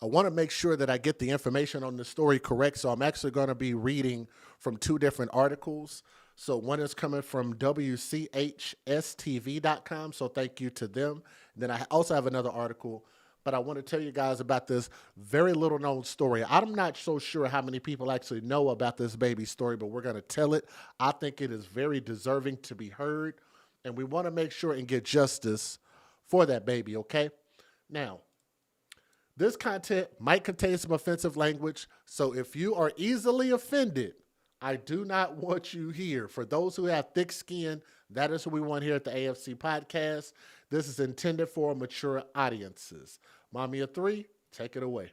I want to make sure that I get the information on the story correct. So I'm actually going to be reading from two different articles. So one is coming from WCHSTV.com. So thank you to them. And then I also have another article, but I want to tell you guys about this very little known story. I'm not so sure how many people actually know about this baby story, but we're going to tell it. I think it is very deserving to be heard, and we want to make sure and get justice for that baby, okay? Now, this content might contain some offensive language, so if you are easily offended, I do not want you here. For those who have thick skin, that is what we want here at the AFC Podcast. This is intended for mature audiences. Mommy of three, take it away.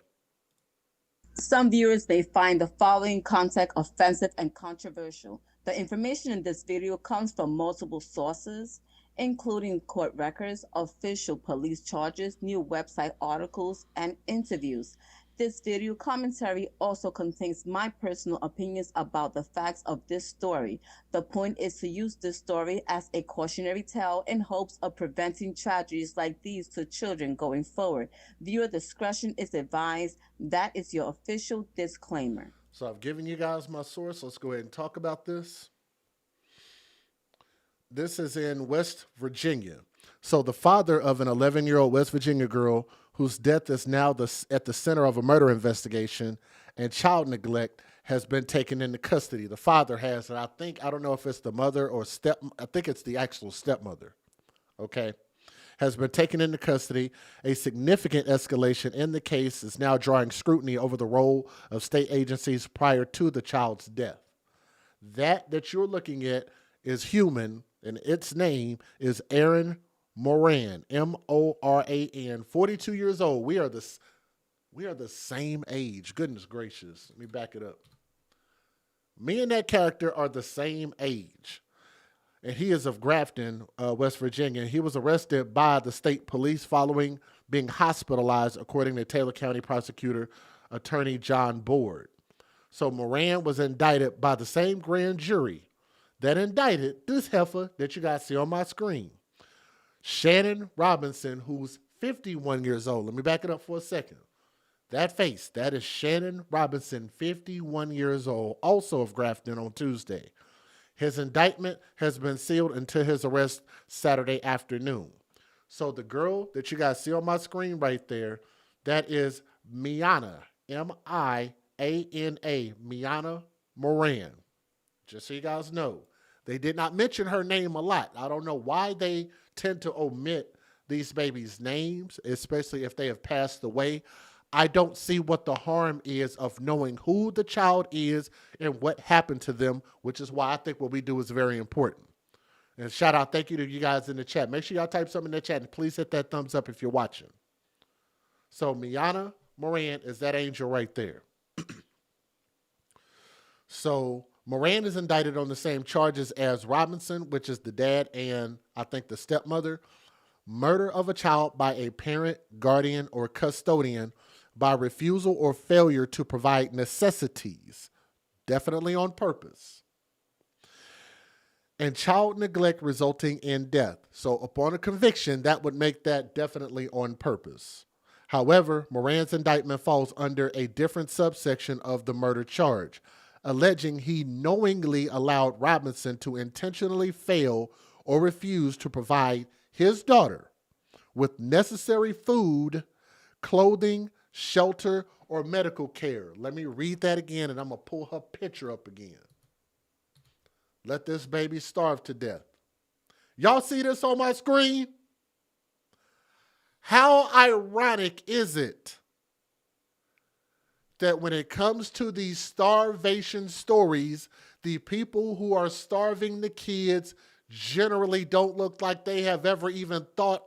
Some viewers may find the following content offensive and controversial. The information in this video comes from multiple sources, including court records, official police charges, new website articles, and interviews. This video commentary also contains my personal opinions about the facts of this story. The point is to use this story as a cautionary tale in hopes of preventing tragedies like these to children going forward. Viewer discretion is advised. That is your official disclaimer. So I've given you guys my source. Let's go ahead and talk about this. This is in West Virginia. So the father of an 11-year-old West Virginia girl whose death is now at the center of a murder investigation and child neglect has been taken into custody. The father has, and I don't know if it's the mother or I think it's the actual stepmother, okay, has been taken into custody. A significant escalation in the case is now drawing scrutiny over the role of state agencies prior to the child's death. That you're looking at is human, and its name is Aaron Moran, Moran, 42 years old. We are the same age. Goodness gracious. Let me back it up. Me and that character are the same age. And he is of Grafton, West Virginia. He was arrested by the state police following being hospitalized, according to Taylor County prosecutor attorney John Board. So Moran was indicted by the same grand jury that indicted this heifer that you guys see on my screen. Shannon Robinson, who's 51 years old. Let me back it up for a second. That face, that is Shannon Robinson, 51 years old, also of Grafton on Tuesday. His indictment has been sealed until his arrest Saturday afternoon. So the girl that you guys see on my screen right there, that is Miana, Miana, Miana Moran. Just so you guys know. They did not mention her name a lot. I don't know why they tend to omit these babies' names, especially if they have passed away. I don't see what the harm is of knowing who the child is and what happened to them, which is why I think what we do is very important. And shout out, thank you to you guys in the chat. Make sure y'all type something in the chat and please hit that thumbs up if you're watching. So Miana Moran is that angel right there. So Moran is indicted on the same charges as Robinson, which is the dad and I think the stepmother. Murder of a child by a parent, guardian, or custodian by refusal or failure to provide necessities, definitely on purpose. And child neglect resulting in death. So upon a conviction, that would make that definitely on purpose. However, Moran's indictment falls under a different subsection of the murder charge, alleging he knowingly allowed Robinson to intentionally fail or refuse to provide his daughter with necessary food, clothing, shelter, or medical care. Let me read that again, and I'm going to pull her picture up again. Let this baby starve to death. Y'all see this on my screen? How ironic is it that when it comes to these starvation stories, the people who are starving the kids generally don't look like they have ever even thought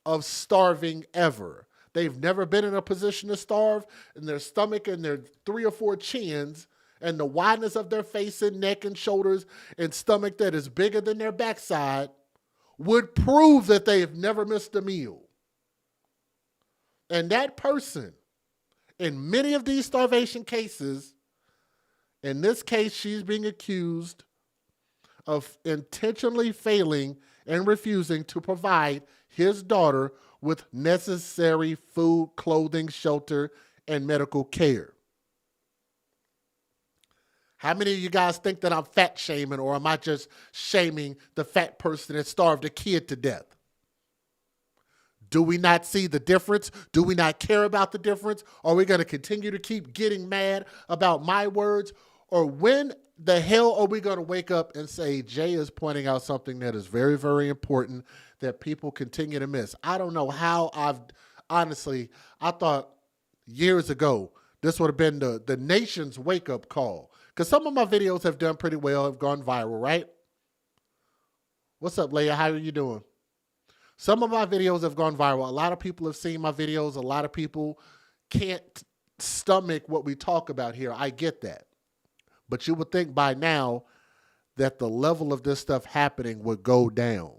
of starving ever. They've never been in a position to starve, and their stomach and their 3 or 4 chins and the wideness of their face and neck and shoulders and stomach that is bigger than their backside would prove that they have never missed a meal. And that person, in many of these starvation cases, in this case, she's being accused of intentionally failing and refusing to provide his daughter with necessary food, clothing, shelter, and medical care. How many of you guys think that I'm fat shaming, or am I just shaming the fat person that starved a kid to death? Do we not see the difference? Do we not care about the difference? Are we going to continue to keep getting mad about my words? Or when the hell are we going to wake up and say, Jay is pointing out something that is very, very important that people continue to miss? I don't know how honestly, I thought years ago, this would have been the nation's wake-up call. Because some of my videos have done pretty well, have gone viral, right? What's up, Leia? How are you doing? Some of my videos have gone viral. A lot of people have seen my videos. A lot of people can't stomach what we talk about here. I get that. But you would think by now that the level of this stuff happening would go down.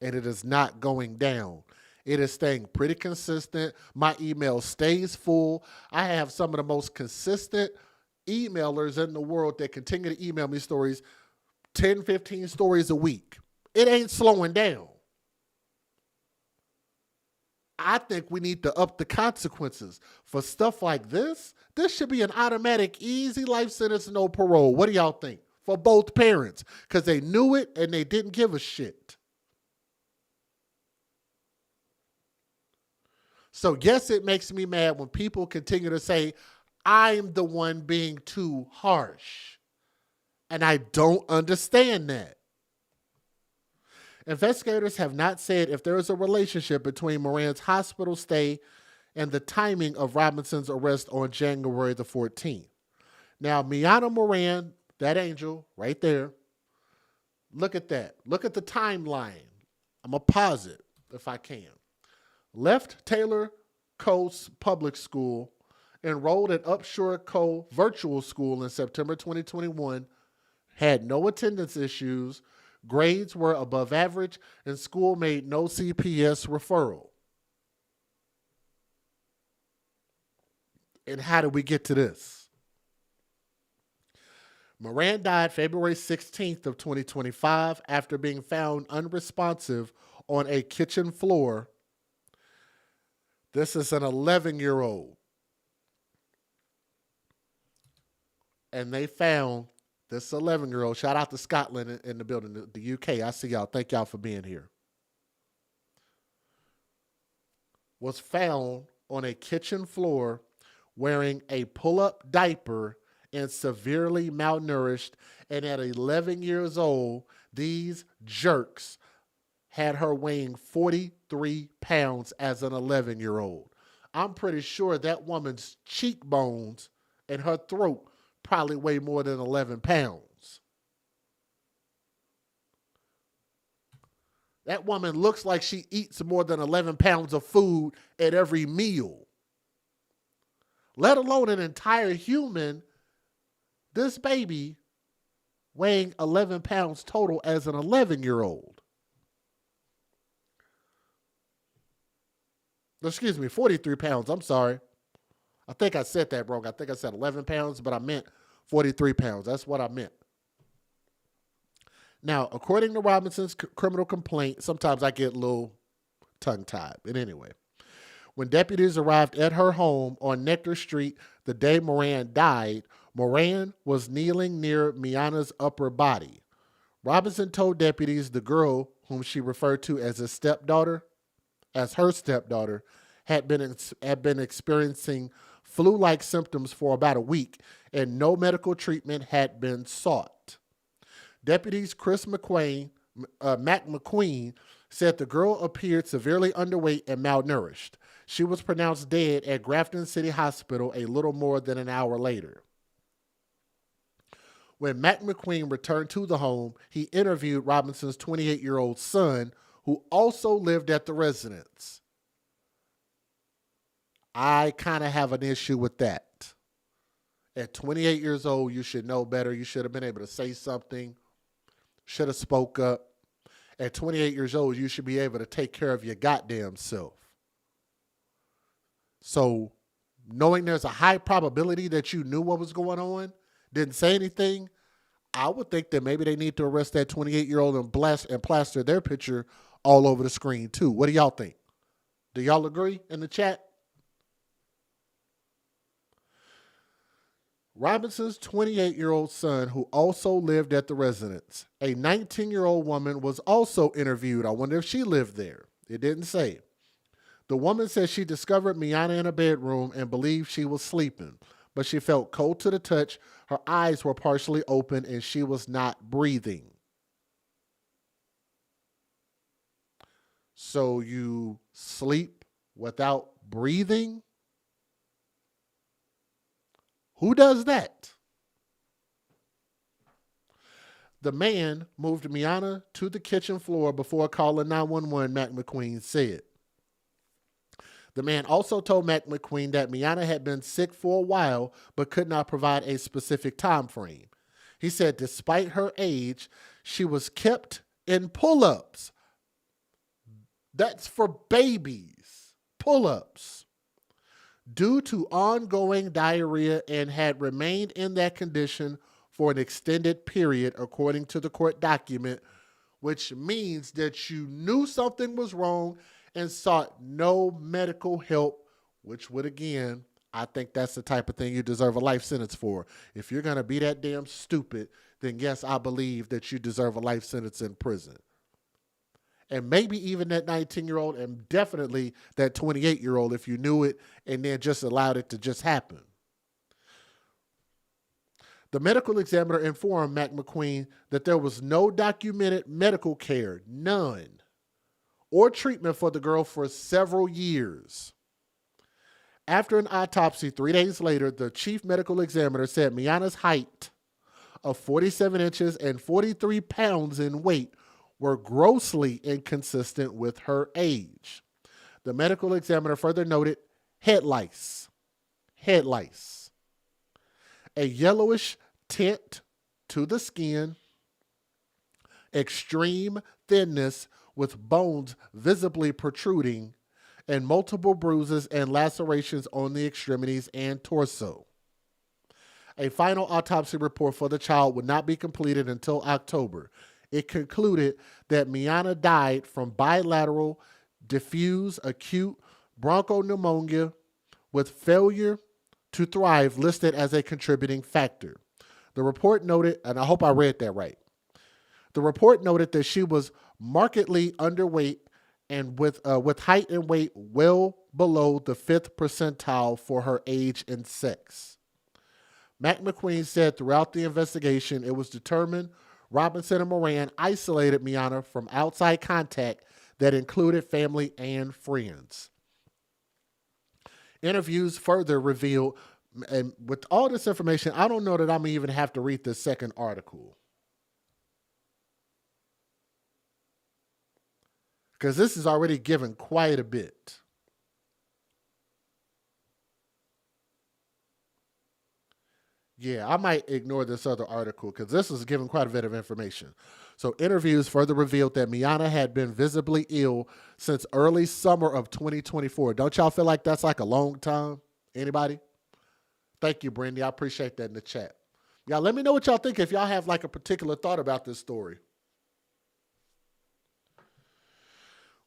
And it is not going down. It is staying pretty consistent. My email stays full. I have some of the most consistent emailers in the world that continue to email me stories, 10, 15 stories a week. It ain't slowing down. I think we need to up the consequences for stuff like this. This should be an automatic, easy life sentence, no parole. What do y'all think? For both parents, because they knew it and they didn't give a shit. So yes, it makes me mad when people continue to say, I'm the one being too harsh. And I don't understand that. Investigators have not said if there is a relationship between Moran's hospital stay and the timing of Robinson's arrest on January the 14th. Now, Miana Moran, that angel right there, look at that. Look at the timeline. I'm going to pause it if I can. Left Taylor Coast Public School, enrolled at Upshur Co. Virtual School in September 2021, had no attendance issues, grades were above average, and school made no CPS referral. And how did we get to this? Moran died February 16th of 2025 after being found unresponsive on a kitchen floor. This is an 11-year-old. And they found this 11-year-old. Shout out to Scotland in the building, the UK. I see y'all. Thank y'all for being here. Was found on a kitchen floor wearing a pull-up diaper and severely malnourished. And at 11 years old, these jerks had her weighing 43 pounds as an 11-year-old. I'm pretty sure that woman's cheekbones and her throat probably weigh more than 11 pounds. That woman looks like she eats more than 11 pounds of food at every meal. Let alone an entire human, this baby weighing 11 pounds total as an 11-year-old. Excuse me, 43 pounds. I'm sorry. I think I said that wrong. I think I said 11 pounds, but I meant 43 pounds. That's what I meant. Now, according to Robinson's criminal complaint, sometimes I get a little tongue-tied. But anyway, when deputies arrived at her home on Nectar Street the day Moran died, Moran was kneeling near Miana's upper body. Robinson told deputies the girl, whom she referred to as her stepdaughter, had been experiencing flu-like symptoms for about a week, and no medical treatment had been sought. Deputies Mac McQueen said the girl appeared severely underweight and malnourished. She was pronounced dead at Grafton City Hospital a little more than an hour later. When Mac McQueen returned to the home, he interviewed Robinson's 28-year-old son, who also lived at the residence. I kind of have an issue with that. At 28 years old, you should know better. You should have been able to say something. Should have spoke up. At 28 years old, you should be able to take care of your goddamn self. So, knowing there's a high probability that you knew what was going on, didn't say anything, I would think that maybe they need to arrest that 28-year-old and plaster their picture all over the screen too. What do y'all think? Do y'all agree in the chat? Robinson's 28-year-old son, who also lived at the residence. A 19-year-old woman was also interviewed. I wonder if she lived there. It didn't say. The woman said she discovered Miana in a bedroom and believed she was sleeping, but she felt cold to the touch. Her eyes were partially open and she was not breathing. So you sleep without breathing? Who does that? The man moved Miana to the kitchen floor before calling 911, Mac McQueen said. The man also told Mac McQueen that Miana had been sick for a while but could not provide a specific time frame. He said despite her age, she was kept in pull-ups. That's for babies. Pull-ups. Due to ongoing diarrhea and had remained in that condition for an extended period, according to the court document, which means that you knew something was wrong and sought no medical help, which would, again, I think that's the type of thing you deserve a life sentence for. If you're going to be that damn stupid, then yes, I believe that you deserve a life sentence in prison. And maybe even that 19-year-old and definitely that 28-year-old if you knew it and then just allowed it to just happen. The medical examiner informed Mac McQueen that there was no documented medical care, none, or treatment for the girl for several years. After an autopsy 3 days later, the chief medical examiner said Miana's height of 47 inches and 43 pounds in weight were grossly inconsistent with her age. The medical examiner further noted head lice, a yellowish tint to the skin, extreme thinness with bones visibly protruding, and multiple bruises and lacerations on the extremities and torso. A final autopsy report for the child would not be completed until October. It concluded that Miana died from bilateral diffuse acute bronchopneumonia with failure to thrive listed as a contributing factor. The report noted, and I hope I read that right, the report noted that she was markedly underweight and with height and weight well below the 5th percentile for her age and sex. Mac McQueen said throughout the investigation it was determined Robinson and Moran isolated Miana from outside contact that included family and friends. Interviews further revealed, and with all this information, I don't know that I'm even have to read the second article. Because this is already given quite a bit. Yeah, I might ignore this other article because this is giving quite a bit of information. So interviews further revealed that Miana had been visibly ill since early summer of 2024. Don't y'all feel like that's like a long time? Anybody? Thank you, Brandy. I appreciate that in the chat. Y'all let me know what y'all think if y'all have like a particular thought about this story.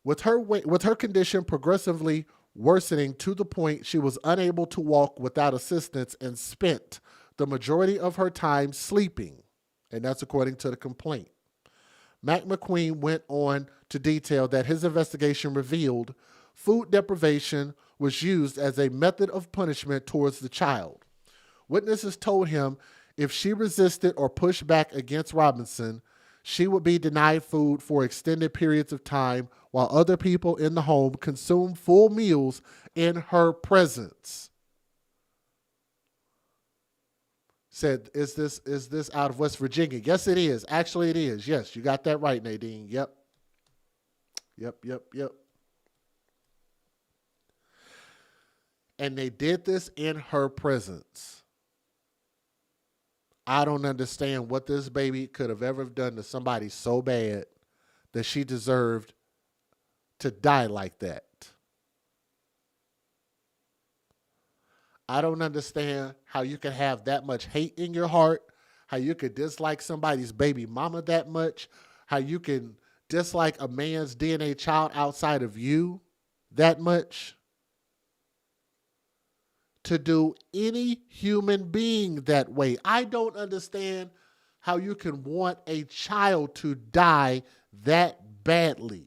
With her condition progressively worsening to the point she was unable to walk without assistance and spent the majority of her time sleeping, and that's according to the complaint. Mac McQueen went on to detail that his investigation revealed food deprivation was used as a method of punishment towards the child. Witnesses told him if she resisted or pushed back against Robinson, she would be denied food for extended periods of time while other people in the home consumed full meals in her presence. Said, is this out of West Virginia? Yes, it is. Actually, it is. Yes, you got that right, Nadine. Yep. And they did this in her presence. I don't understand what this baby could have ever done to somebody so bad that she deserved to die like that. I don't understand how you can have that much hate in your heart, how you could dislike somebody's baby mama that much, how you can dislike a man's DNA child outside of you that much. to do any human being that way. I don't understand how you can want a child to die that badly.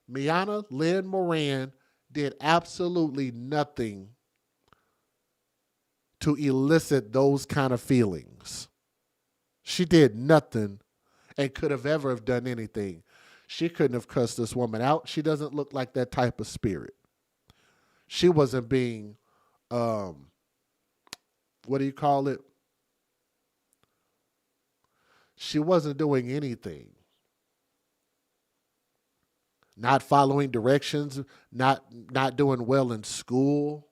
Miana Lynn Moran did absolutely nothing to elicit those kind of feelings. She did nothing and could have ever have done anything. She couldn't have cussed this woman out. She doesn't look like that type of spirit. She wasn't being, what do you call it? She wasn't doing anything. Not following directions, not doing well in school.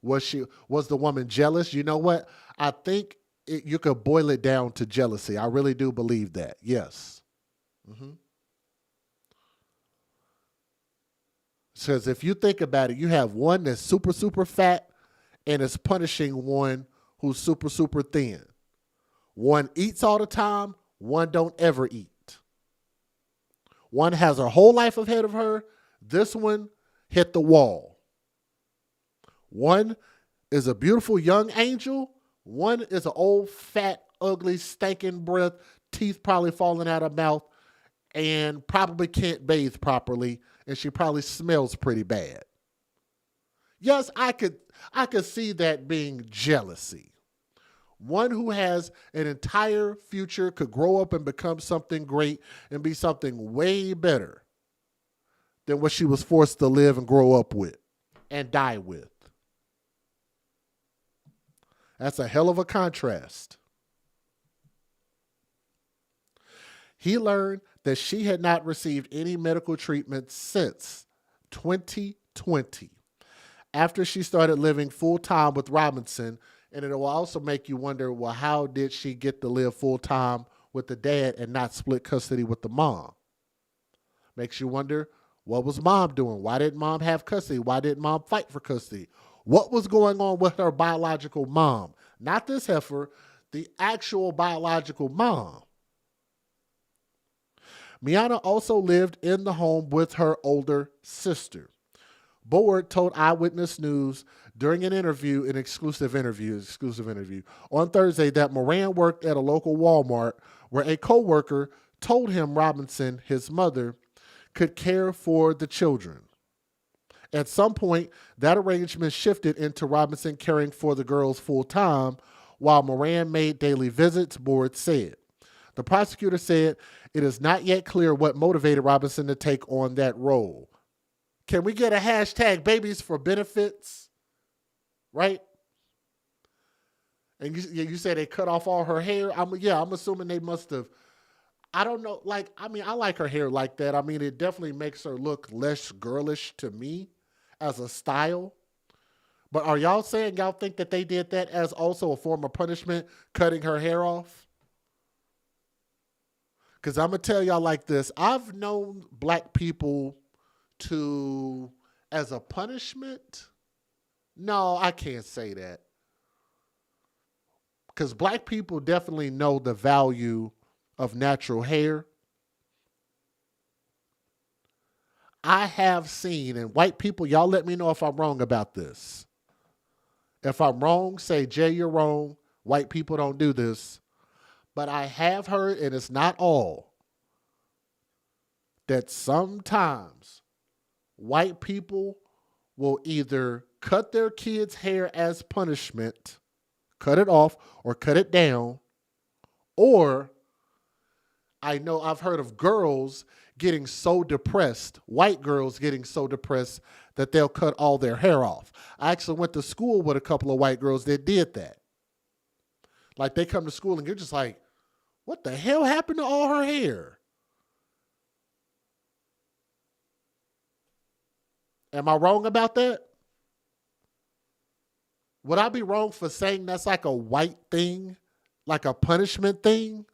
Was the woman jealous? You know what? I think you could boil it down to jealousy. I really do believe that. Yes. Because if you think about it, you have one that's super, super fat and is punishing one who's super, super thin. One eats all the time. One don't ever eat. One has her whole life ahead of her. This one hit the wall. One is a beautiful young angel. One is an old, fat, ugly, stinking breath, teeth probably falling out of mouth, and probably can't bathe properly, and she probably smells pretty bad. Yes, I could see that being jealousy. One who has an entire future, could grow up and become something great and be something way better than what she was forced to live and grow up with and die with. That's a hell of a contrast. He learned that she had not received any medical treatment since 2020, after she started living full-time with Robinson. And it will also make you wonder, well, how did she get to live full-time with the dad and not split custody with the mom? Makes you wonder, what was mom doing? Why didn't mom have custody? Why didn't mom fight for custody? What was going on with her biological mom? Not this heifer, the actual biological mom. Miana also lived in the home with her older sister. Board told Eyewitness News during an exclusive interview on Thursday that Moran worked at a local Walmart where a co-worker told him Robinson, his mother, could care for the children. At some point, that arrangement shifted into Robinson caring for the girls full-time while Moran made daily visits, Board said. The prosecutor said it is not yet clear what motivated Robinson to take on that role. Can we get a hashtag babies for benefits? Right? And you say they cut off all her hair. I'm assuming they must have. I don't know. I like her hair like that. It definitely makes her look less girlish to me as a style. But are y'all saying y'all think that they did that as also a form of punishment, cutting her hair off? Because I'm going to tell y'all like this. I've known black people to, as a punishment. No, I can't say that. Because black people definitely know the value of natural hair. I have seen, and white people, y'all let me know if I'm wrong about this. If I'm wrong, say, Jay, you're wrong. White people don't do this. But I have heard, and it's not all, that sometimes white people will either cut their kids' hair as punishment, cut it off or cut it down, or I've heard of girls getting so depressed, white girls getting so depressed that they'll cut all their hair off. I actually went to school with a couple of white girls that did that. Like they come to school and you're just like, what the hell happened to all her hair? Am I wrong about that? Would I be wrong for saying that's like a white thing? Like a punishment thing?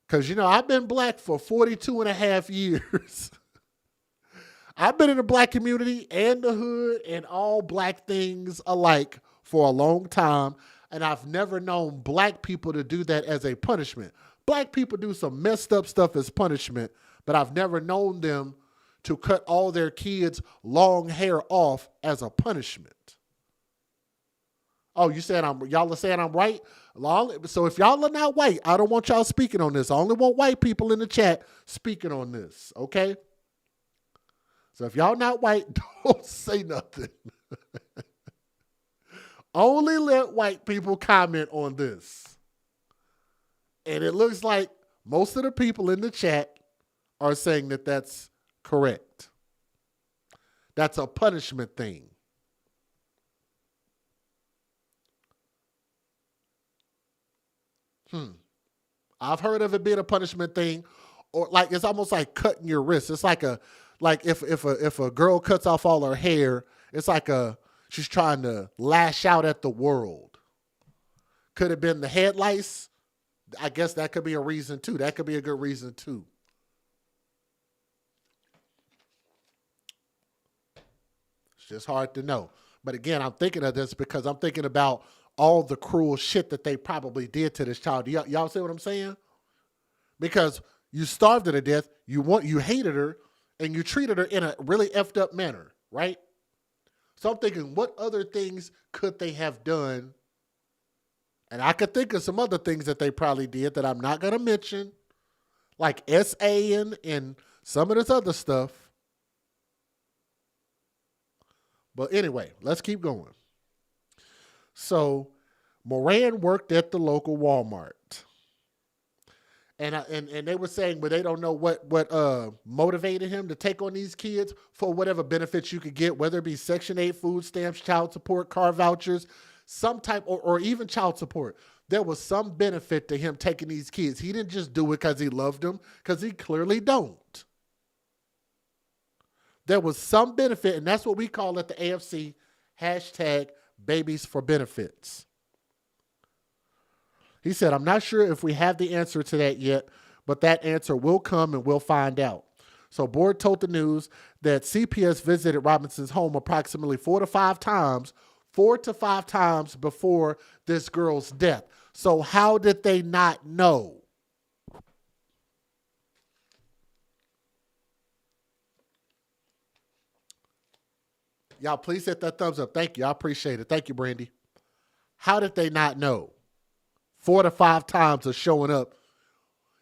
Because, I've been black for 42 and a half years. I've been in the black community and the hood and all black things alike for a long time. And I've never known black people to do that as a punishment. Black people do some messed up stuff as punishment, but I've never known them to cut all their kids' long hair off as a punishment. Oh, y'all are saying I'm right? So if y'all are not white, I don't want y'all speaking on this. I only want white people in the chat speaking on this, okay? So if y'all not white, don't say nothing. Only let white people comment on this. And it looks like most of the people in the chat are saying that that's correct. That's a punishment thing. I've heard of it being a punishment thing, or like it's almost like cutting your wrist. It's like if a girl cuts off all her hair, it's like she's trying to lash out at the world. Could have been the head lice. I guess that could be a reason too. That could be a good reason too. It's just hard to know. But again, I'm thinking of this because I'm thinking about all the cruel shit that they probably did to this child. Y'all see what I'm saying? Because you starved her to death, you hated her, and you treated her in a really effed up manner, right? So I'm thinking, what other things could they have done? And I could think of some other things that they probably did that I'm not going to mention, like SA and some of this other stuff. But anyway, let's keep going. So Moran worked at the local Walmart. And they were saying, but they don't know what motivated him to take on these kids for whatever benefits you could get, whether it be Section 8 food stamps, child support, car vouchers, some type, or even child support. There was some benefit to him taking these kids. He didn't just do it because he loved them, because he clearly don't. There was some benefit, and that's what we call at the AFC, #babies for benefits. He said, I'm not sure if we have the answer to that yet, but that answer will come and we'll find out. So Board told the news that CPS visited Robinson's home approximately 4 to 5 times before this girl's death. So how did they not know? Y'all, please hit that thumbs up. Thank you. I appreciate it. Thank you, Brandy. How did they not know? 4 to 5 times of showing up.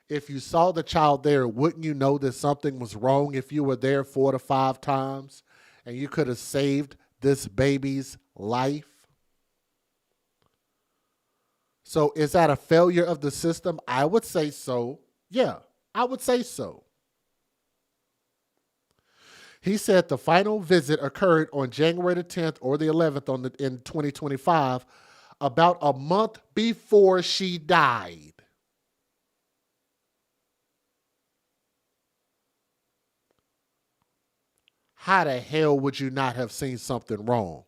If you saw the child there, wouldn't you know that something was wrong if you were there 4 to 5 times and you could have saved this baby's life? So is that a failure of the system? I would say so. Yeah, I would say so. He said the final visit occurred on January the 10th or the 11th in 2025, about a month before she died. How the hell would you not have seen something wrong?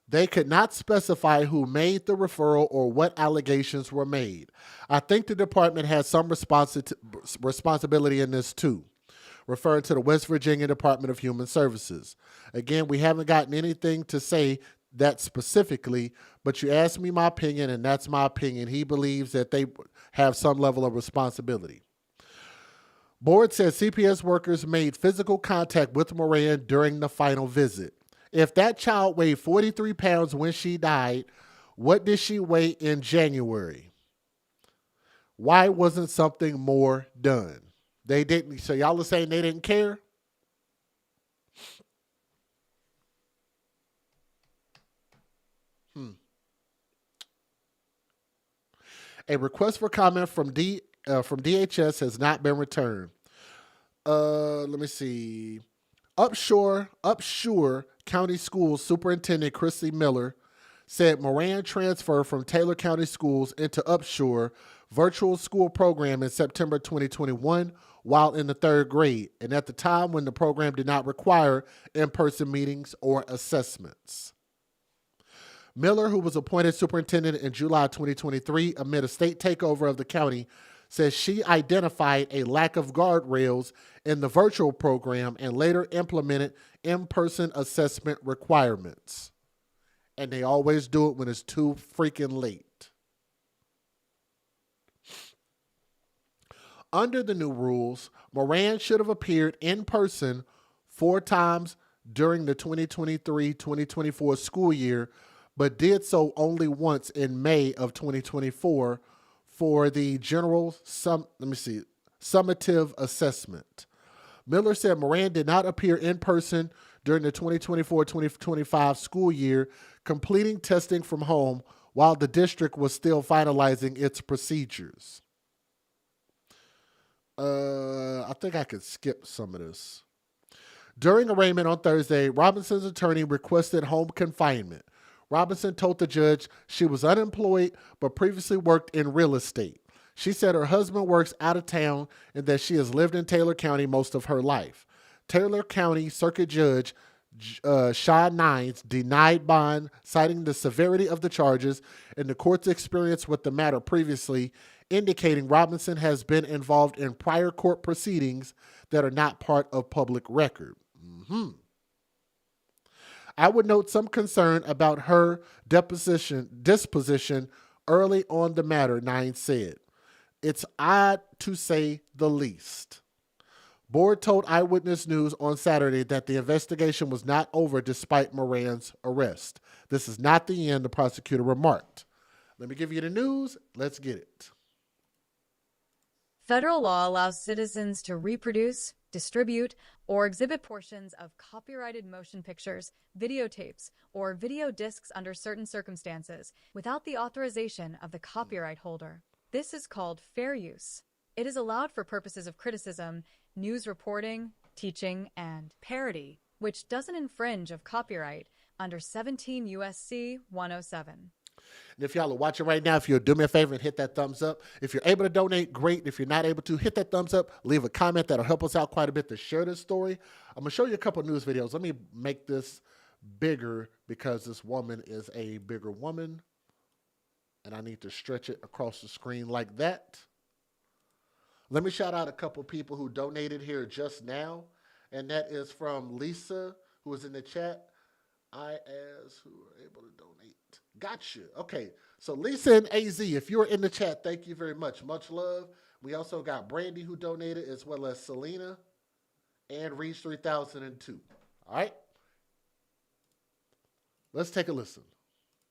They could not specify who made the referral or what allegations were made. I think the department has some responsibility in this too, referring to the West Virginia Department of Human Services. Again, we haven't gotten anything to say that specifically, but you asked me my opinion, and that's my opinion. He believes that they have some level of responsibility. Board says CPS workers made physical contact with Moran during the final visit. If that child weighed 43 pounds when she died, what did she weigh in January? Why wasn't something more done? They didn't. So y'all are saying they didn't care? A request for comment from DHS has not been returned. Let me see. Upshur County Schools Superintendent Christy Miller said Moran transferred from Taylor County Schools into Upshur virtual school program in September 2021 while in the 3rd grade, and at the time when the program did not require in-person meetings or assessments. Miller, who was appointed superintendent in July 2023 amid a state takeover of the county, says she identified a lack of guardrails in the virtual program and later implemented in-person assessment requirements. And they always do it when it's too freaking late. Under the new rules, Moran should have appeared in person 4 times during the 2023-2024 school year, but did so only once in May of 2024 for the general summative assessment. Miller said Moran did not appear in person during the 2024-2025 school year, completing testing from home while the district was still finalizing its procedures. I think I could skip some of this. During arraignment on Thursday, Robinson's attorney requested home confinement. Robinson told the judge she was unemployed but previously worked in real estate. She said her husband works out of town and that she has lived in Taylor County most of her life. Taylor County Circuit Judge Shaw Nines denied bond, citing the severity of the charges and the court's experience with the matter previously, indicating Robinson has been involved in prior court proceedings that are not part of public record. I would note some concern about her disposition early on the matter, Nines said. It's odd to say the least. Board told Eyewitness News on Saturday that the investigation was not over despite Moran's arrest. This is not the end, the prosecutor remarked. Let me give you the news. Let's get it. Federal law allows citizens to reproduce, distribute, or exhibit portions of copyrighted motion pictures, videotapes, or video discs under certain circumstances without the authorization of the copyright holder. This is called fair use. It is allowed for purposes of criticism, news reporting, teaching, and parody, which doesn't infringe of copyright under 17 U.S.C. 107. And if y'all are watching right now, if you'll do me a favor and hit that thumbs up. If you're able to donate, great. If you're not able to, hit that thumbs up. Leave a comment. That'll help us out quite a bit to share this story. I'm going to show you a couple news videos. Let me make this bigger because this woman is a bigger woman. And I need to stretch it across the screen like that. Let me shout out a couple people who donated here just now. And that is from Lisa, who was in the chat. Who are able to donate. Gotcha. Okay. So Lisa and AZ, if you're in the chat, thank you very much. Much love. We also got Brandy who donated, as well as Selena and Reach 3002. All right. Let's take a listen.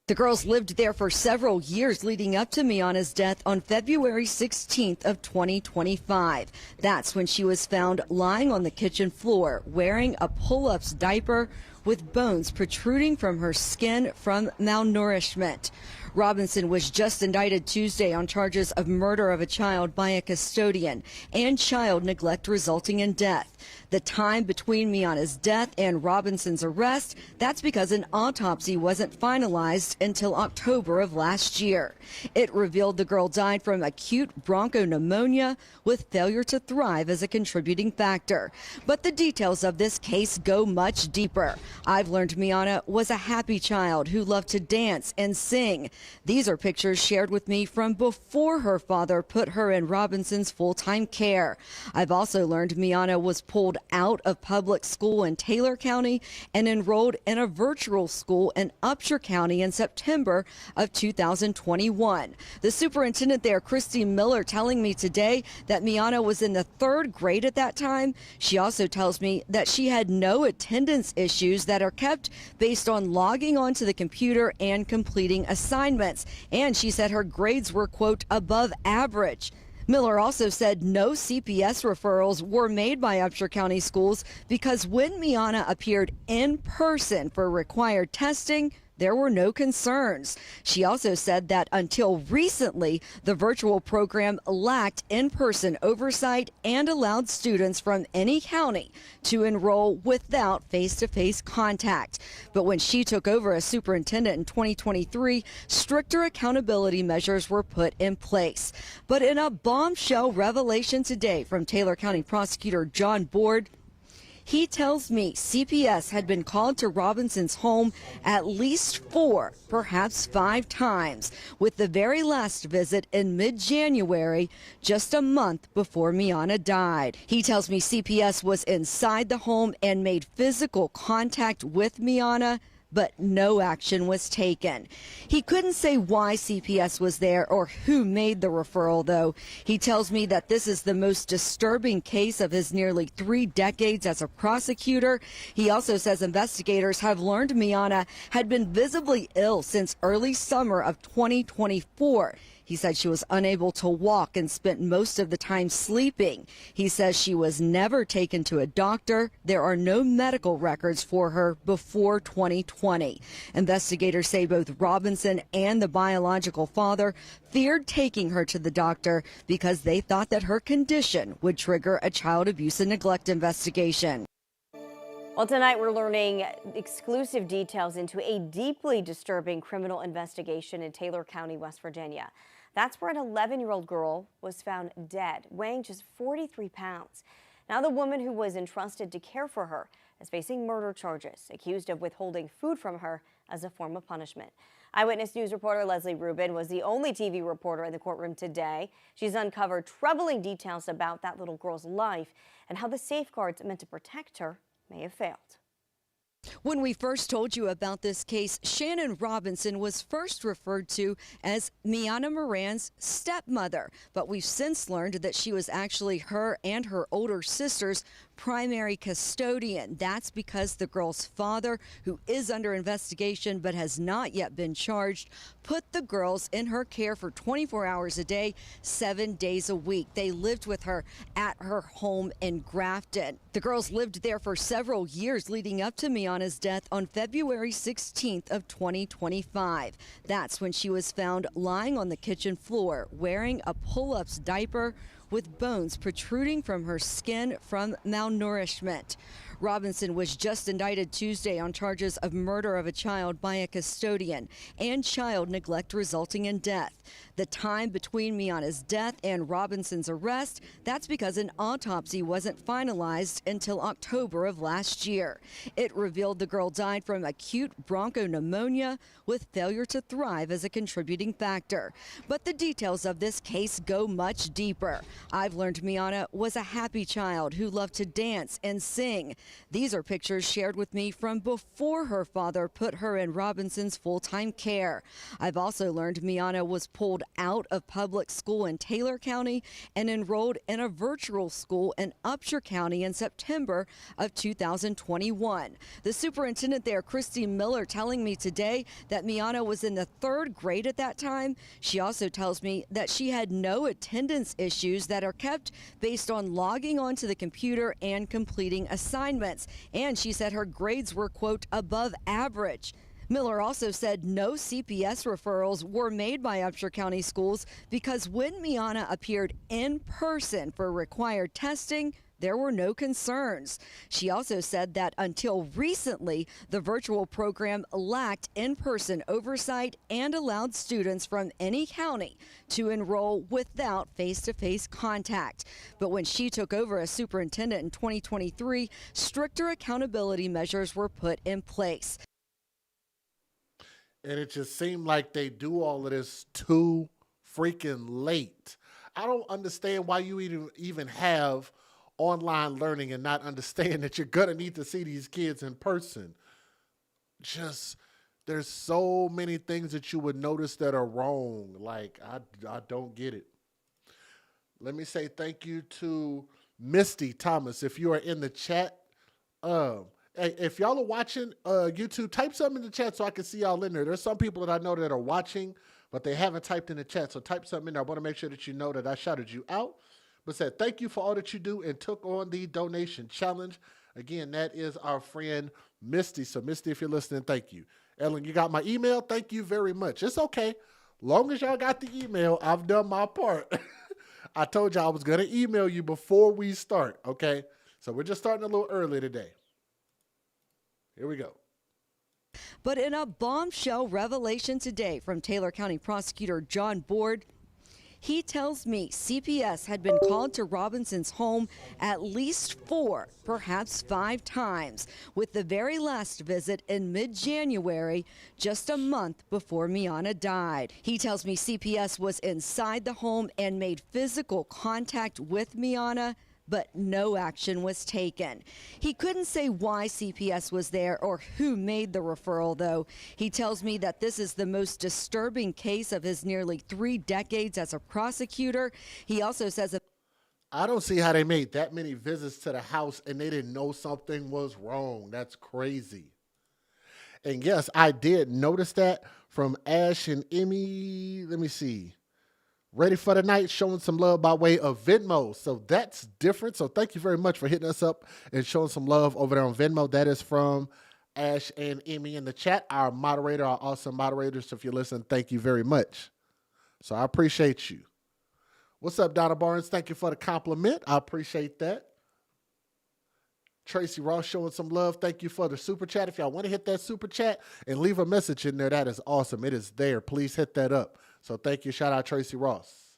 The girls lived there for several years leading up to Miana's death on February 16th of 2025. That's when she was found lying on the kitchen floor wearing a pull-ups diaper with bones protruding from her skin from malnourishment. Robinson was just indicted Tuesday on charges of murder of a child by a custodian and child neglect resulting in death. The time between Miana's death and Robinson's arrest, that's because an autopsy wasn't finalized until October of last year. It revealed the girl died from acute bronchopneumonia with failure to thrive as a contributing factor. But the details of this case go much deeper. I've learned Miana was a happy child who loved to dance and sing. These are pictures shared with me from before her father put her in Robinson's full-time care. I've also learned Miana was pulled out of public school in Taylor County and enrolled in a virtual school in Upshur County in September of 2021. The superintendent there, Christy Miller, telling me today that Miana was in the 3rd grade at that time. She also tells me that she had no attendance issues that are kept based on logging onto the computer and completing assignments. And she said her grades were, quote, above average. Miller also said no CPS referrals were made by Upshur County schools because when Miana appeared in person for required testing, there were no concerns. She also said that until recently, the virtual program lacked in-person oversight and allowed students from any county to enroll without face-to-face contact. But when she took over as superintendent in 2023, stricter accountability measures were put in place. But in a bombshell revelation today from Taylor County Prosecutor John Board, he tells me CPS had been called to Robinson's home at least 4, perhaps 5 times, with the very last visit in mid-January, just a month before Miana died. He tells me CPS was inside the home and made physical contact with Miana but no action was taken. He couldn't say why CPS was there or who made the referral, though. He tells me that this is the most disturbing case of his nearly 3 decades as a prosecutor. He also says investigators have learned Miana had been visibly ill since early summer of 2024. He said she was unable to walk and spent most of the time sleeping. He says she was never taken to a doctor. There are no medical records for her before 2020. Investigators say both Robinson and the biological father feared taking her to the doctor because they thought that her condition would trigger a child abuse and neglect investigation. Well, tonight we're learning exclusive details into a deeply disturbing criminal investigation in Taylor County, West Virginia. That's where an 11-year-old girl was found dead, weighing just 43 pounds. Now the woman who was entrusted to care for her is facing murder charges, accused of withholding food from her as a form of punishment. Eyewitness News reporter Leslie Rubin was the only TV reporter in the courtroom today. She's uncovered troubling details about that little girl's life and how the safeguards meant to protect her may have failed. When we first told you about this case, Shannon Robinson was first referred to as Miana Moran's stepmother, but we've since learned that she was actually her and her older sister's primary custodian. That's because the girl's father, who is under investigation but has not yet been charged, put the girls in her care for 24 hours a day, 7 days a week. They lived with her at her home in Grafton. The girls lived there for several years leading up to Miana's death on February 16th of 2025. That's when she was found lying on the kitchen floor wearing a pull-ups diaper with bones protruding from her skin from malnourishment. Robinson was just indicted Tuesday on charges of murder of a child by a custodian and child neglect resulting in death. The time between Miana's death and Robinson's arrest, that's because an autopsy wasn't finalized until October of last year. It revealed the girl died from acute bronchopneumonia with failure to thrive as a contributing factor. But the details of this case go much deeper. I've learned Miana was a happy child who loved to dance and sing. These are pictures shared with me from before her father put her in Robinson's full-time care. I've also learned Miana was pulled out of public school in Taylor County and enrolled in a virtual school in Upshur County in September of 2021. The superintendent there, Christy Miller, telling me today that Miana was in the 3rd grade at that time. She also tells me that she had no attendance issues that are kept based on logging onto the computer and completing assignments. And she said her grades were, quote, above average. Miller also said no CPS referrals were made by Upshur County schools because when Miana appeared in person for required testing, there were no concerns. She also said that until recently, the virtual program lacked in-person oversight and allowed students from any county to enroll without face-to-face contact. But when she took over as superintendent in 2023, stricter accountability measures were put in place. And it just seemed like they do all of this too freaking late. I don't understand why you even have online learning and not understand that you're going to need to see these kids in person. Just, there's so many things that you would notice that are wrong. Like, I don't get it. Let me say thank you to Misty Thomas. If you are in the chat, if y'all are watching YouTube, type something in the chat so I can see y'all in there. There's some people that I know that are watching, but they haven't typed in the chat. So type something in there. I want to make sure that you know that I shouted you out. But said thank you for all that you do and took on the donation challenge. Again, that is our friend Misty. So Misty, if you're listening, thank you. Ellen, you got my email? Thank you very much. It's okay. Long as y'all got the email, I've done my part. I told y'all I was going to email you before we start, okay? So we're just starting a little early today. Here we go. But in a bombshell revelation today from Taylor County Prosecutor John Board, he tells me CPS had been called to Robinson's home at least 4, perhaps 5 times, with the very last visit in mid-January, just a month before Miana died. He tells me CPS was inside the home and made physical contact with Miana but no action was taken. He couldn't say why CPS was there or who made the referral, though. He tells me that this is the most disturbing case of his nearly 3 decades as a prosecutor. He also says I don't see how they made that many visits to the house and they didn't know something was wrong. That's crazy. And yes, I did notice that from Ash and Emmy. Let me see. Ready for the Night, showing some love by way of Venmo. So that's different. So thank you very much for hitting us up and showing some love over there on Venmo. That is from Ash and Emmy in the chat, our moderator, our awesome moderators. So if you listen, thank you very much. So I appreciate you. What's up, Donna Barnes? Thank you for the compliment. I appreciate that. Tracy Ross showing some love. Thank you for the super chat. If y'all want to hit that super chat and leave a message in there, that is awesome. It is there. Please hit that up. So thank you. Shout out Tracy Ross.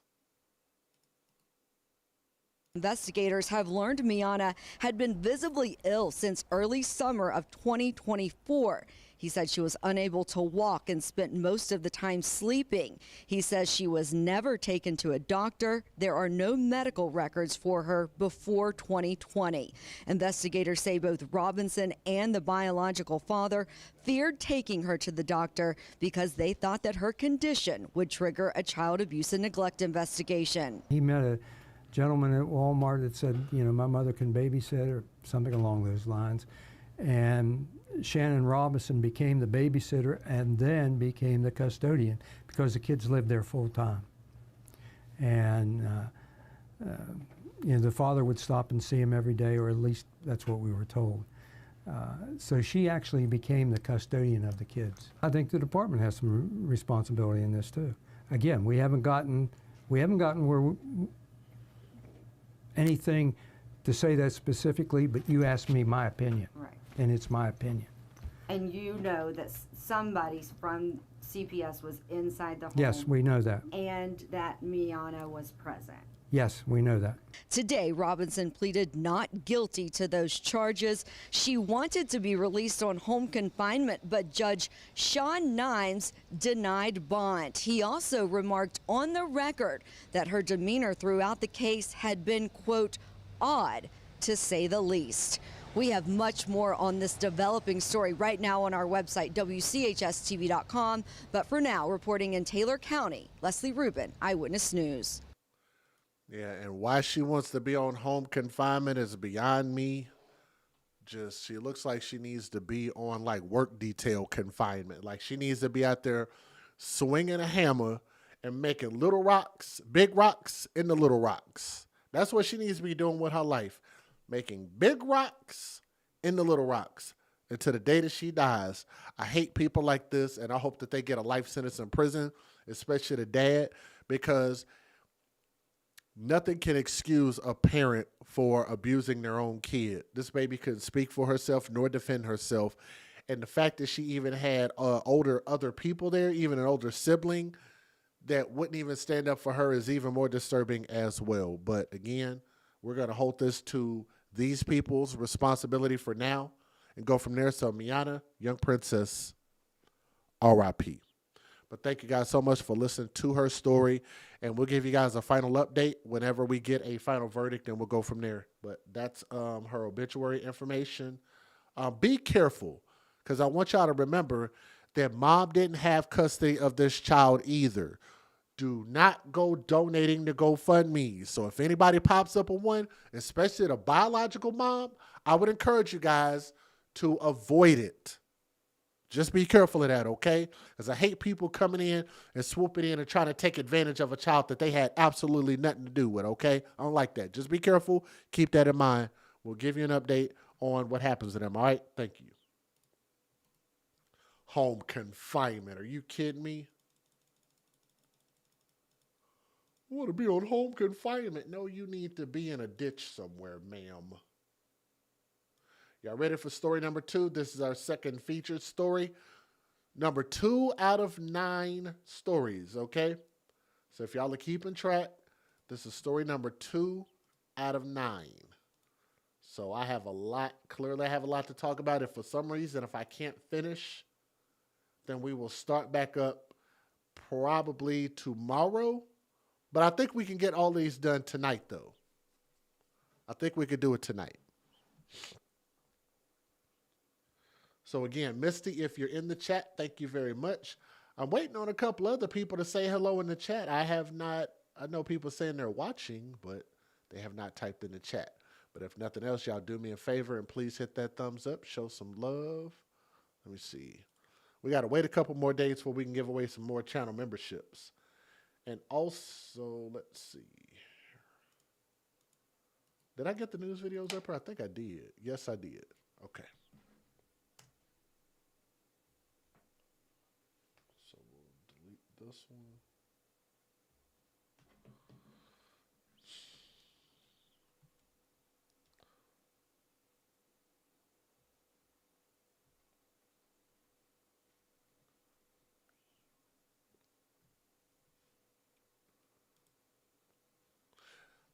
investigators have learned Miana had been visibly ill since early summer of 2024. He said she was unable to walk and spent most of the time sleeping. He says she was never taken to a doctor. There are no medical records for her before 2020. Investigators say both Robinson and the biological father feared taking her to the doctor because they thought that her condition would trigger a child abuse and neglect investigation. He met a gentleman at Walmart that said, you know, my mother can babysit or something along those lines. And Shannon Robinson became the babysitter and then became the custodian because the kids lived there full time. And you know, the father would stop and see him every day, or at least that's what we were told. So she actually became the custodian of the kids. I think the department has some responsibility in this too. Again, we haven't gotten where anything to say that specifically, but you asked me my opinion. Right. And it's my opinion. And you know that somebody from CPS was inside the home. Yes, we know that. And that Miana was present. Yes, we know that. Today, Robinson pleaded not guilty to those charges. She wanted to be released on home confinement, but Judge Sean Nimes denied bond. He also remarked on the record that her demeanor throughout the case had been, quote, odd, to say the least. We have much more on this developing story right now on our website, WCHSTV.com. But for now, reporting in Taylor County, Leslie Rubin, Eyewitness News. Yeah, and why she wants to be on home confinement is beyond me. Just, she looks like she needs to be on like work detail confinement. Like she needs to be out there swinging a hammer and making little rocks, big rocks into little rocks. That's what she needs to be doing with her life. Making big rocks into little rocks until the day that she dies. I hate people like this, and I hope that they get a life sentence in prison, especially the dad, because nothing can excuse a parent for abusing their own kid. This baby couldn't speak for herself nor defend herself. And the fact that she even had other people there, even an older sibling that wouldn't even stand up for her, is even more disturbing as well. But again, we're going to hold this to these people's responsibility for now and go from there. So Miana, young princess, R.I.P. But thank you guys so much for listening to her story. And we'll give you guys a final update whenever we get a final verdict, and we'll go from there. But that's her obituary information. Be careful, because I want y'all to remember that mom didn't have custody of this child either. Do not go donating to GoFundMe. So if anybody pops up on one, especially the biological mom, I would encourage you guys to avoid it. Just be careful of that, okay? Because I hate people coming in and swooping in and trying to take advantage of a child that they had absolutely nothing to do with, okay? I don't like that. Just be careful. Keep that in mind. We'll give you an update on what happens to them, all right? Thank you. Home confinement. Are you kidding me? I want to be on home confinement. No, you need to be in a ditch somewhere, ma'am. Y'all ready for story number 2? This is our second featured story. Number 2 out of 9 stories, okay? So if y'all are keeping track, this is story number 2 out of 9. So I have a lot to talk about. If for some reason, if I can't finish, then we will start back up probably tomorrow. But I think we can get all these done tonight, though. I think we could do it tonight. So again, Misty, if you're in the chat, thank you very much. I'm waiting on a couple other people to say hello in the chat. I know people saying they're watching, but they have not typed in the chat. But if nothing else, y'all do me a favor and please hit that thumbs up. Show some love. Let me see. We got to wait a couple more days before we can give away some more channel memberships. And also, let's see. Did I get the news videos up here? I think I did. Yes, I did. Okay. So we'll delete this one.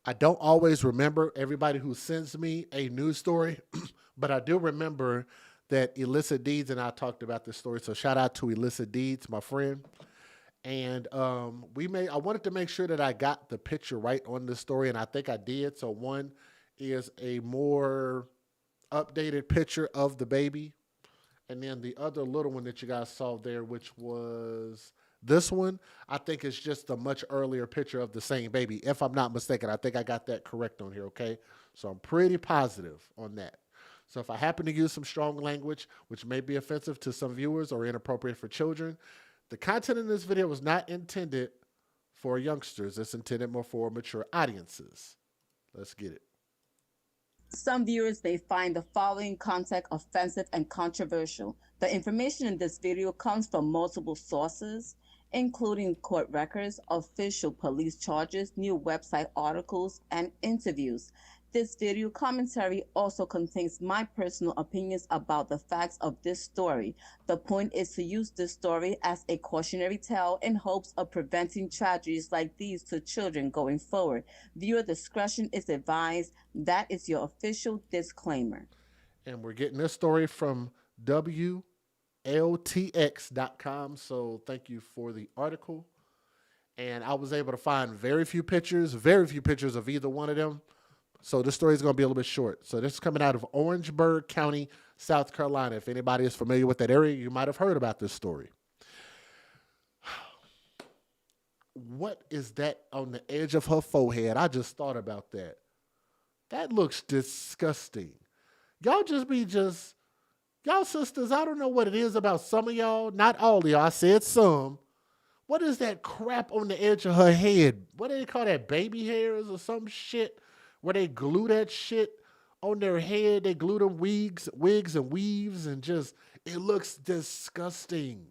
I don't always remember everybody who sends me a news story, but I do remember that Illicit Deeds and I talked about this story. So shout out to Illicit Deeds, my friend. And I wanted to make sure that I got the picture right on this story, and I think I did. So one is a more updated picture of the baby. And then the other little one that you guys saw there, which was this one, I think is just a much earlier picture of the same baby. If I'm not mistaken, I think I got that correct on here, okay? So I'm pretty positive on that. So if I happen to use some strong language, which may be offensive to some viewers or inappropriate for children, the content in this video was not intended for youngsters. It's intended more for mature audiences. Let's get it. Some viewers may find the following content offensive and controversial. The information in this video comes from multiple sources, including court records, official police charges, new website articles, and interviews. This video commentary also contains my personal opinions about the facts of this story. The point is to use this story as a cautionary tale in hopes of preventing tragedies like these to children going forward. Viewer discretion is advised. That is your official disclaimer. And we're getting this story from WLTX.com. So thank you for the article. And I was able to find very few pictures of either one of them. So this story is going to be a little bit short. So this is coming out of Orangeburg County, South Carolina. If anybody is familiar with that area, you might have heard about this story. What is that on the edge of her forehead? I just thought about that. That looks disgusting. Y'all y'all sisters, I don't know what it is about some of y'all. Not all of y'all. I said some. What is that crap on the edge of her head? What do they call that? Baby hairs or some shit? Where they glue that shit on their head. They glue them wigs and weaves, and just, it looks disgusting.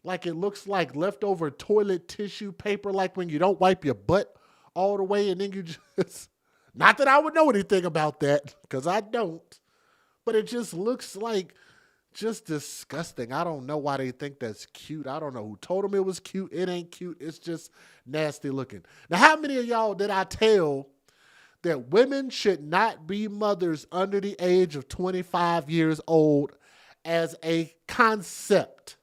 Like it looks like leftover toilet tissue paper, like when you don't wipe your butt all the way and then you just, not that I would know anything about that, because I don't, but it just looks like just disgusting. I don't know why they think that's cute. I don't know who told them it was cute. It ain't cute. It's just nasty looking. Now, how many of y'all did I tell that women should not be mothers under the age of 25 years old as a concept?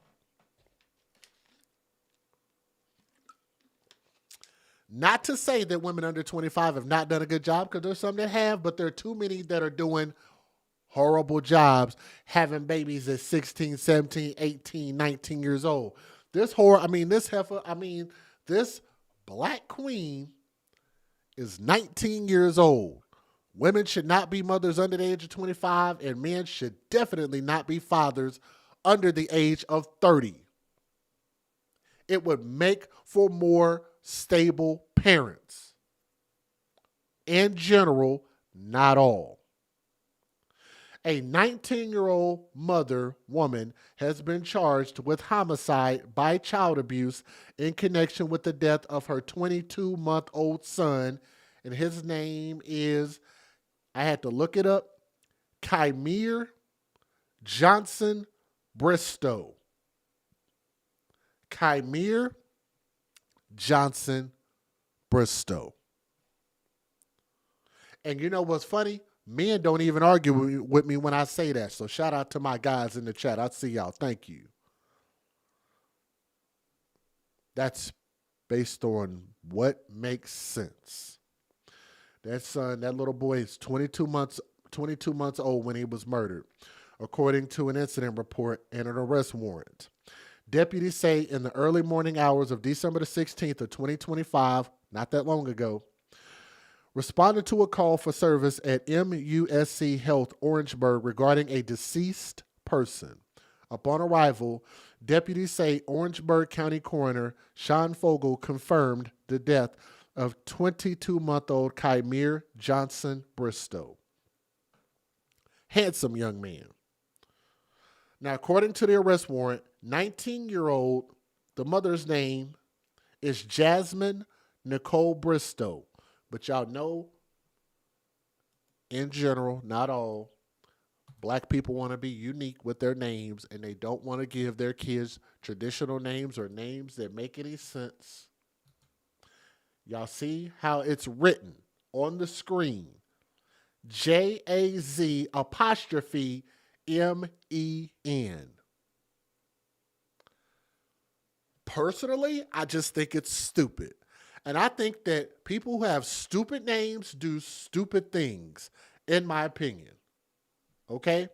Not to say that women under 25 have not done a good job, because there's some that have, but there are too many that are doing horrible jobs, having babies at 16, 17, 18, 19 years old. This black queen is 19 years old. Women should not be mothers under the age of 25, and men should definitely not be fathers under the age of 30. It would make for more stable parents. In general, not all. A 19-year-old woman has been charged with homicide by child abuse in connection with the death of her 22-month-old son, and his name is, I had to look it up, Kymere Johnson-Bristow. Kymere Johnson-Bristow. And you know what's funny? Men don't even argue with me when I say that. So shout out to my guys in the chat. I see y'all. Thank you. That's based on what makes sense. That son, that little boy is 22 months old when he was murdered, according to an incident report and an arrest warrant. Deputies say in the early morning hours of December the 16th of 2025, not that long ago, responded to a call for service at MUSC Health Orangeburg regarding a deceased person. Upon arrival, deputies say Orangeburg County Coroner Sean Fogel confirmed the death of 22-month-old Kymere Johnson-Bristow. Handsome young man. Now, according to the arrest warrant, 19-year-old, the mother's name is Jasmine Nicole Bristow. But y'all know, in general, not all, black people want to be unique with their names, and they don't want to give their kids traditional names or names that make any sense. Y'all see how it's written on the screen. Jaz apostrophe MEN. Personally, I just think it's stupid. And I think that people who have stupid names do stupid things, in my opinion. Okay?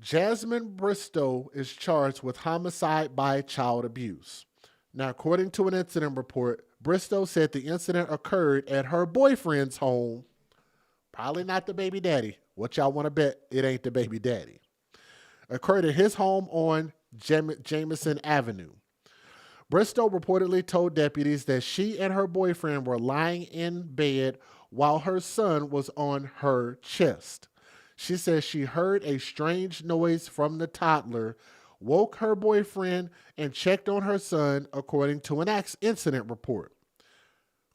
Jasmine Bristow is charged with homicide by child abuse. Now, according to an incident report, Bristow said the incident occurred at her boyfriend's home. Probably not the baby daddy. What y'all want to bet? It ain't the baby daddy. Occurred at his home on Jameson Avenue. Bristow reportedly told deputies that she and her boyfriend were lying in bed while her son was on her chest. She says she heard a strange noise from the toddler, woke her boyfriend, and checked on her son, according to an incident report.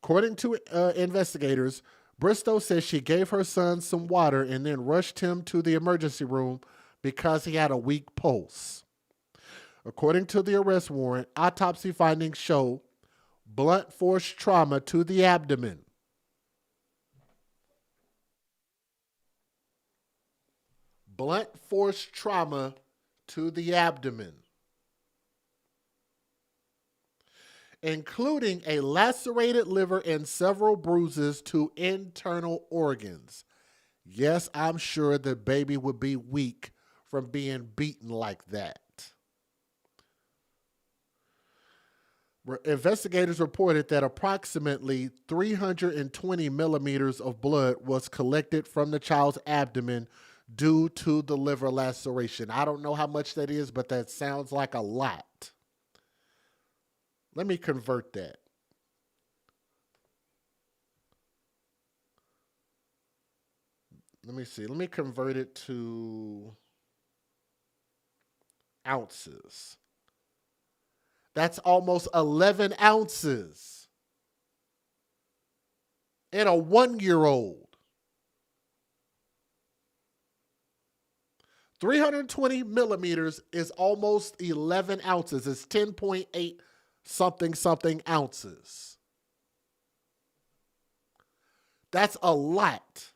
According to investigators, Bristow says she gave her son some water and then rushed him to the emergency room because he had a weak pulse. According to the arrest warrant, autopsy findings show blunt force trauma to the abdomen. Blunt force trauma to the abdomen, including a lacerated liver and several bruises to internal organs. Yes, I'm sure the baby would be weak from being beaten like that. Investigators reported that approximately 320 millimeters of blood was collected from the child's abdomen due to the liver laceration. I don't know how much that is, but that sounds like a lot. Let me convert that. Let me see. Let me convert it to ounces. That's almost 11 ounces in a 1-year-old. 320 millimeters is almost 11 ounces. It's 10.8 something ounces. That's a lot.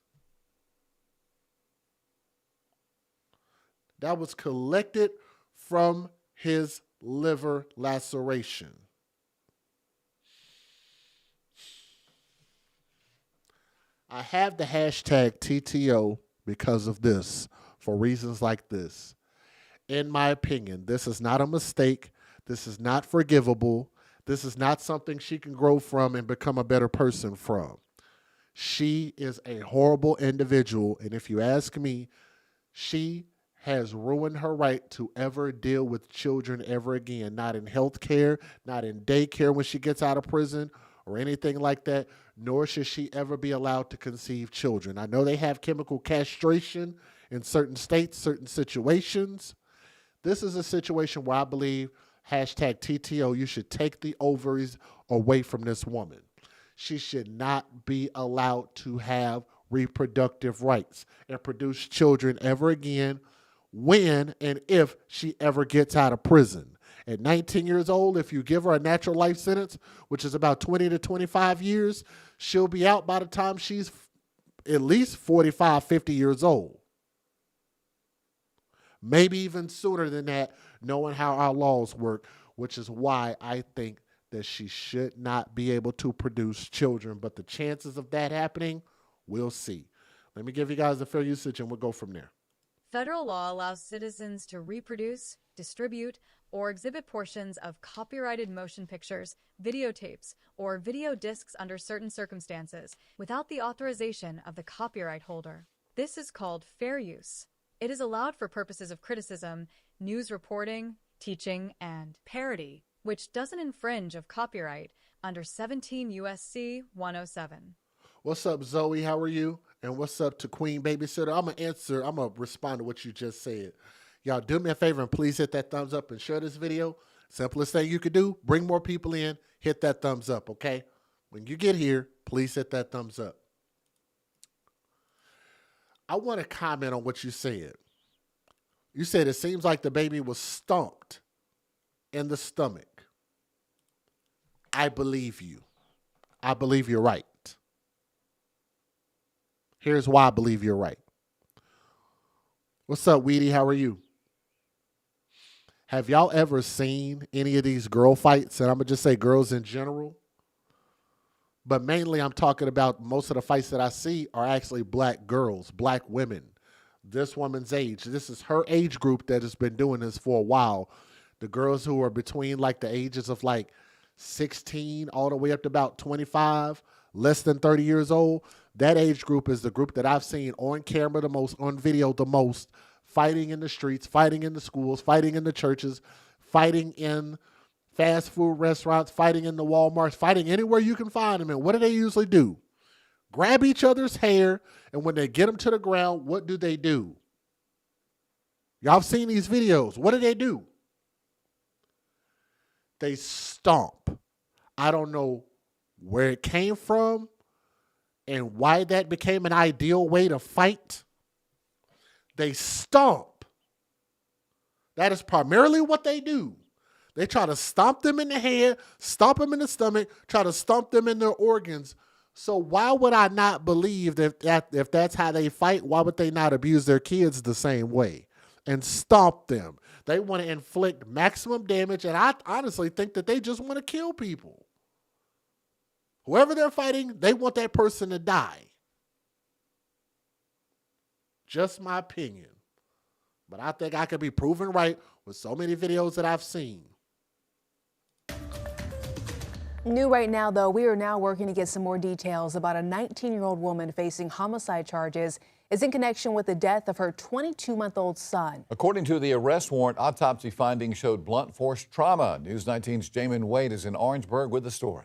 That was collected from his liver laceration. I have the hashtag TTO because of this, for reasons like this. In my opinion, this is not a mistake. This is not forgivable. This is not something she can grow from and become a better person from. She is a horrible individual, and if you ask me, she has ruined her right to ever deal with children ever again. Not in health care, not in daycare when she gets out of prison or anything like that, nor should she ever be allowed to conceive children. I know they have chemical castration in certain states, certain situations. This is a situation where I believe, hashtag TTO, you should take the ovaries away from this woman. She should not be allowed to have reproductive rights and produce children ever again when and if she ever gets out of prison. At 19 years old, if you give her a natural life sentence, which is about 20 to 25 years, she'll be out by the time she's at least 45, 50 years old. Maybe even sooner than that, knowing how our laws work, which is why I think that she should not be able to produce children. But the chances of that happening, we'll see. Let me give you guys the fair usage and we'll go from there. Federal law allows citizens to reproduce, distribute, or exhibit portions of copyrighted motion pictures, videotapes, or video discs under certain circumstances without the authorization of the copyright holder. This is called fair use. It is allowed for purposes of criticism, news reporting, teaching, and parody, which doesn't infringe of copyright under 17 U.S.C. 107. What's up, Zoe? How are you? And what's up to Queen Babysitter? I'm going to respond to what you just said. Y'all do me a favor and please hit that thumbs up and share this video. Simplest thing you could do, bring more people in, hit that thumbs up, okay? When you get here, please hit that thumbs up. I want to comment on what you said. You said it seems like the baby was stomped in the stomach. I believe you. I believe you're right. Here's why I believe you're right. What's up, Weedy? How are you? Have y'all ever seen any of these girl fights? And I'm going to just say girls in general. But mainly I'm talking about most of the fights that I see are actually black girls, black women. This woman's age. This is her age group that has been doing this for a while. The girls who are between like the ages of like 16 all the way up to about 25, less than 30 years old. That age group is the group that I've seen on camera the most, on video the most, fighting in the streets, fighting in the schools, fighting in the churches, fighting in fast food restaurants, fighting in the Walmarts, fighting anywhere you can find them. And what do they usually do? Grab each other's hair, and when they get them to the ground, what do? Y'all have seen these videos. What do? They stomp. I don't know where it came from and why that became an ideal way to fight. They stomp. That is primarily what they do. They try to stomp them in the head, stomp them in the stomach, try to stomp them in their organs. So why would I not believe that if that's how they fight, why would they not abuse their kids the same way and stomp them? They want to inflict maximum damage, and I honestly think that they just want to kill people. Whoever they're fighting, they want that person to die. Just my opinion. But I think I could be proven right with so many videos that I've seen. New right now, though, we are now working to get some more details about a 19-year-old woman facing homicide charges is in connection with the death of her 22-month-old son. According to the arrest warrant, autopsy findings showed blunt force trauma. News 19's Jamin Wade is in Orangeburg with the story.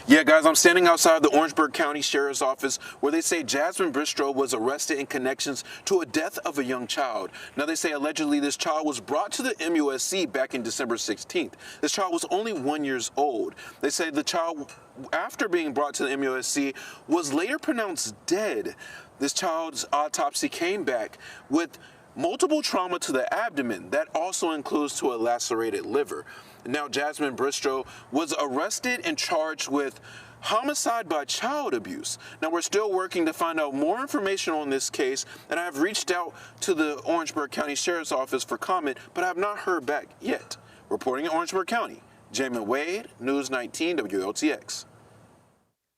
Yeah, guys, I'm standing outside the Orangeburg County Sheriff's Office where they say Johnson-Bristow was arrested in connections to a death of a young child. Now, they say allegedly this child was brought to the MUSC back in December 16th. This child was only 1 year old. They say the child, after being brought to the MUSC, was later pronounced dead. This child's autopsy came back with multiple trauma to the abdomen. That also includes to a lacerated liver. Now, Johnson-Bristow was arrested and charged with homicide by child abuse. Now, we're still working to find out more information on this case, and I have reached out to the Orangeburg County Sheriff's Office for comment, but I have not heard back yet. Reporting in Orangeburg County, Jamin Wade, News 19 WOTX.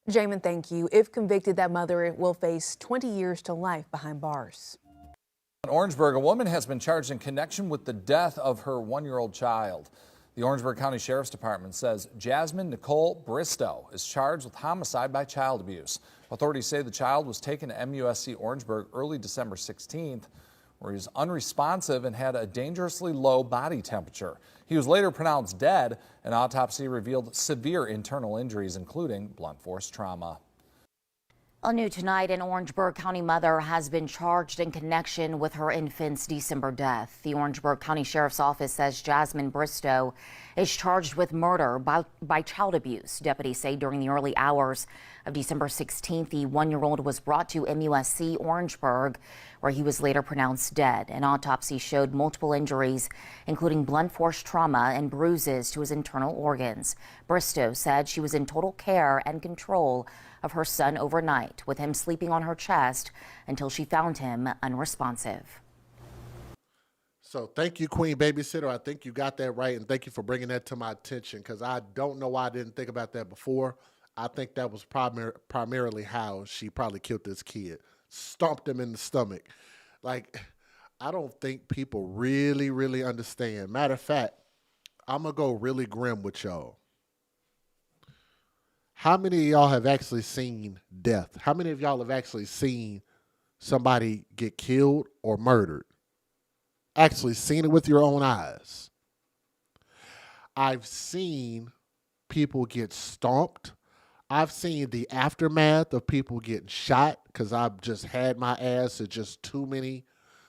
Jamin, thank you. If convicted, that mother will face 20 years to life behind bars. In Orangeburg, a woman has been charged in connection with the death of her 1-year-old child. The Orangeburg County Sheriff's Department says Jasmine Nicole Bristow is charged with homicide by child abuse. Authorities say the child was taken to MUSC Orangeburg early December 16th, where he was unresponsive and had a dangerously low body temperature. He was later pronounced dead. An autopsy revealed severe internal injuries, including blunt force trauma. All new tonight, an Orangeburg County mother has been charged in connection with her infant's December death. The Orangeburg County Sheriff's Office says Jasmine Bristow is charged with murder by child abuse. Deputies say during the early hours of December 16th, the 1-year-old was brought to MUSC Orangeburg, where he was later pronounced dead. An autopsy showed multiple injuries, including blunt force trauma and bruises to his internal organs. Bristow said she was in total care and control of her son overnight, with him sleeping on her chest until she found him unresponsive. So thank you, Queen Babysitter. I think you got that right, and thank you for bringing that to my attention because I don't know why I didn't think about that before. I think that was primarily how she probably killed this kid. Stomped him in the stomach. Like, I don't think people really, really understand. Matter of fact, I'm going to go really grim with y'all. How many of y'all have actually seen death? How many of y'all have actually seen somebody get killed or murdered? Actually seen it with your own eyes. I've seen people get stomped. I've seen the aftermath of people getting shot because I've just had my ass at just too many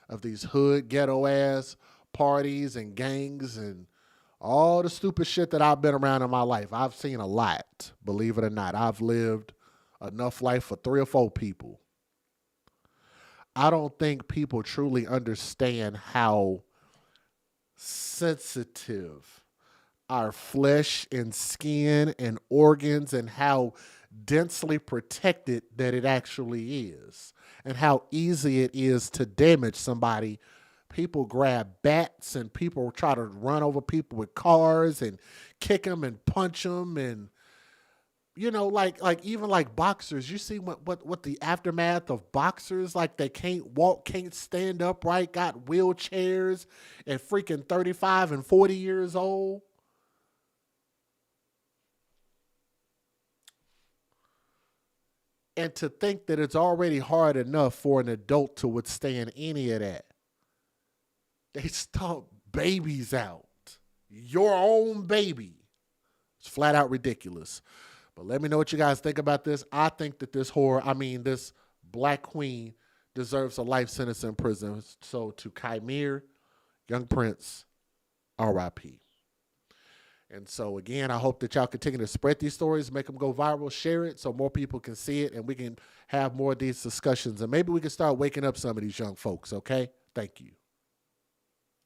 of these hood ghetto ass parties and gangs and all the stupid shit that I've been around in my life. I've seen a lot, believe it or not. I've lived enough life for 3 or 4 people. I don't think people truly understand how sensitive our flesh and skin and organs and how densely protected that it actually is and how easy it is to damage somebody. People grab bats and people try to run over people with cars and kick them and punch them and like even like boxers, you see what the aftermath of boxers, like they can't walk, can't stand upright, got wheelchairs at freaking 35 and 40 years old. And to think that it's already hard enough for an adult to withstand any of that. They stomp babies out. Your own baby. It's flat out ridiculous. But let me know what you guys think about this. I think that this black queen deserves a life sentence in prison. So to Khmer, young prince, R.I.P. And so again, I hope that y'all continue to spread these stories, make them go viral, share it so more people can see it and we can have more of these discussions. And maybe we can start waking up some of these young folks, okay? Thank you.